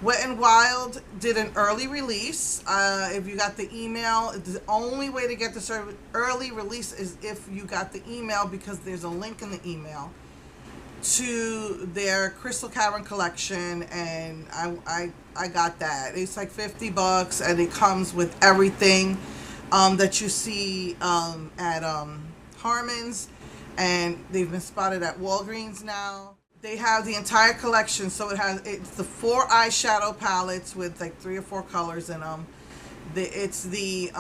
Wet and Wild did an early release. If you got the email, the only way to get this early release is if you got the email, because there's a link in the email to their Crystal Cavern collection, and I got that. It's like $50, and it comes with everything that you see at Harmon's, and they've been spotted at Walgreens now. They have the entire collection, so it's the 4 eyeshadow palettes with like 3 or 4 colors in them. It's the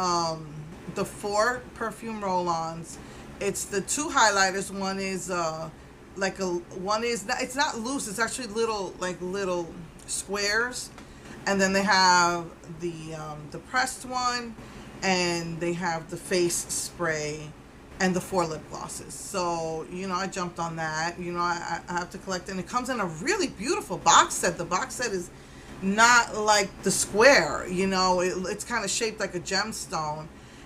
4 perfume roll-ons. It's the 2 highlighters. One is it's not loose. It's actually little squares, and then they have the pressed one, and they have the face spray, and the 4 lip glosses. So, I jumped on that. I have to collect it. And it comes in a really beautiful box set. The box set is not like the square, it's kind of shaped like a gemstone.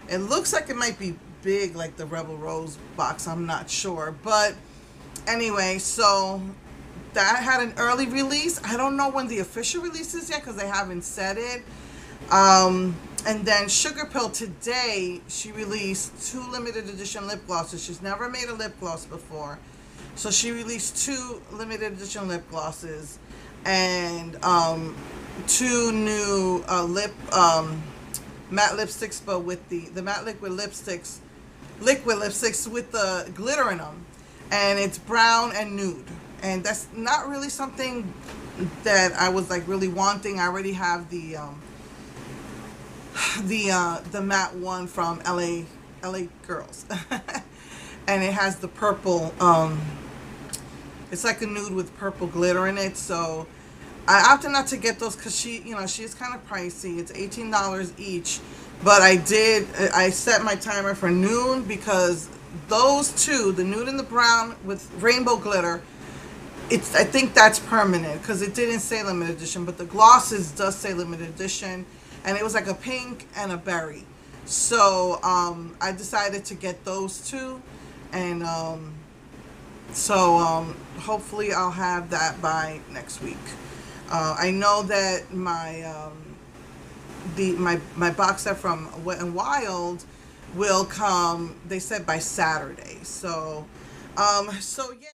It looks like it might be big like the Rebel Rose box. I'm not sure. But anyway, so that had an early release. I don't know when the official release is yet because they haven't said it. And then Sugarpill today, she released 2 limited edition lip glosses. She's never made a lip gloss before. So she released 2 limited edition lip glosses and 2 new matte lipsticks, but with the matte liquid lipsticks with the glitter in them. And it's brown and nude. And that's not really something that I was like really wanting. I already have the matte one from LA Girls. And it has the purple, it's like a nude with purple glitter in it. So I opted not to get those because she is kind of pricey. It's $18 each. But I set my timer for noon, because those 2, the nude and the brown with rainbow glitter, I think that's permanent, because it didn't say limited edition, but the glosses does say limited edition. And it was like a pink and a berry. So I decided to get those 2. And hopefully I'll have that by next week. I know that my box set from Wet and Wild will come, they said, by Saturday. So yeah.